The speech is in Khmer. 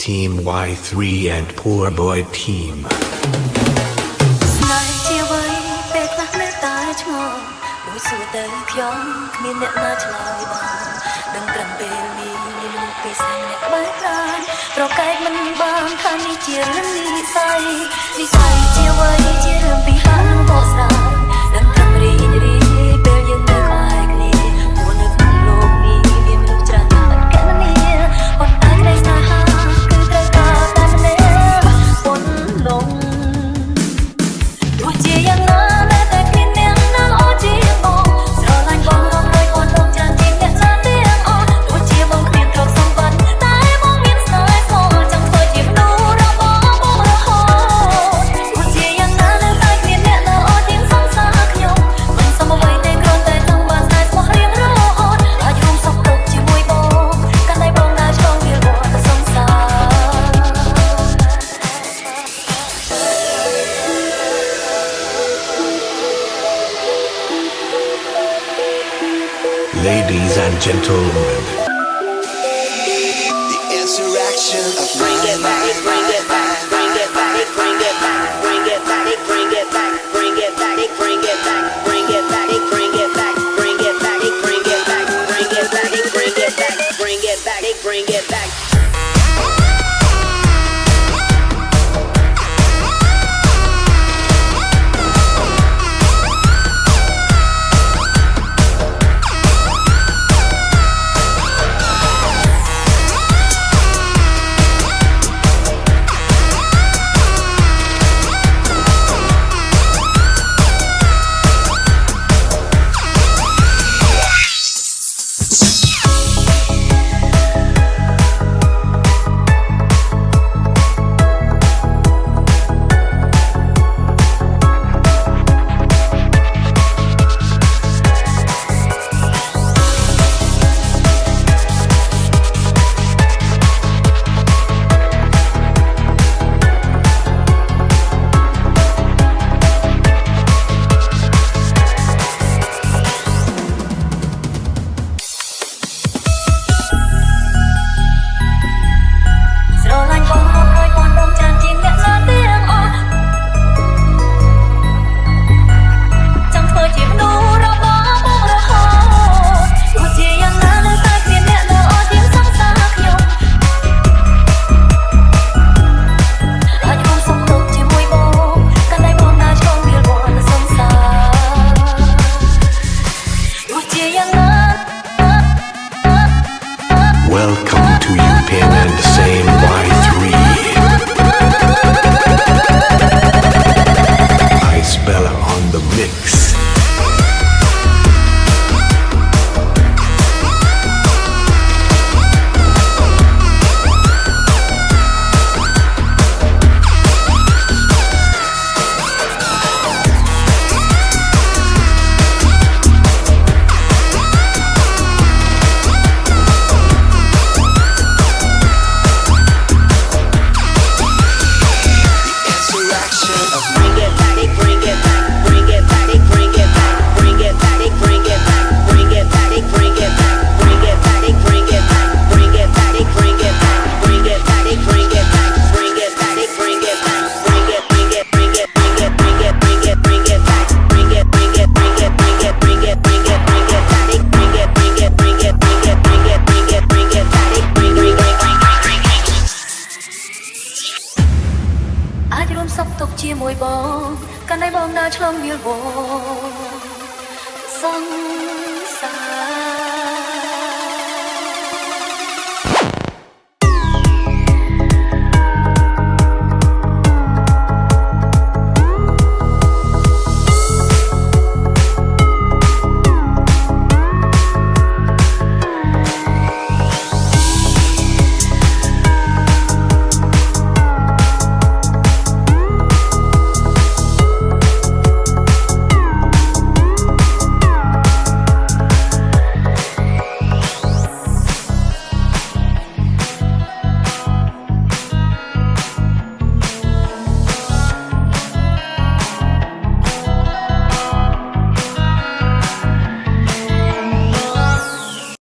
Team Y3 and Poor Boy Team ស្នេហ៍ជាអ្វីពេលខ្លះនៅតែឆ្ងល់ដូចសួរទៅខ្ញុំគ្មានអ្នកណាឆ្លើយបានដឹងត្រឹមពេលនេះមានពេលសែងអ្នកក្បែរប្រាណប្រកែកមិនបានថានេះជារឿងនិស័យជាអ្វីជារឿងពីហាងបកស្រាយដឹងត្រឹមរីករាយពេលយើងនៅក្បែរគ្នាព្រោះនៅក្នុងលោកនេះមានមនុស្សច្រើនណាស់កណ្ដាលប៉ុន្តែក្តីស្នេហាគឺត្រូវការតែម្នាក់ប៉ុនលងទោះជាយ៉ាងណាតែគ្មានអ្នកណាល្អជាងបងស្រឡាញ់បងរាប់រយពាន់ដងច្រើនជាងអ្នកណាទាំងអស់ទោះជាបងគ្មានទ្រព្យសម្បត្តិតែបងមានស្នេហ៍សចង់ធ្វើជាមនុស្សរបស់បងរហូតទោះជាយ៉ាងណាតែគ្មានអ្នកណាល្អជាងសង្សារខ្ញុំមិនសមអ្វីទេគ្រាន់តែចង់បានតែស្មោះរៀងរហូតអាចរួមសុខទុក្ខជាមួយបងកាន់តែបងដើរឆ្លងវាវត្តសង្សារ Ladies and gentlemen The interaction of bring it back, bring it back, bring it back, bring it back, bring it back, bring it back, bring it back, bring it back, bring it back, bring it back, bring it back, bring it back, bring it back, bring it back, bring it back, bring it back. Welcome to UPenn and Same Y3 Ice Bella on the mixអាចរួមសុខទុក្ខជាមួយបងកាន់តែបងដើរឆ្លងវាលវសង្សារ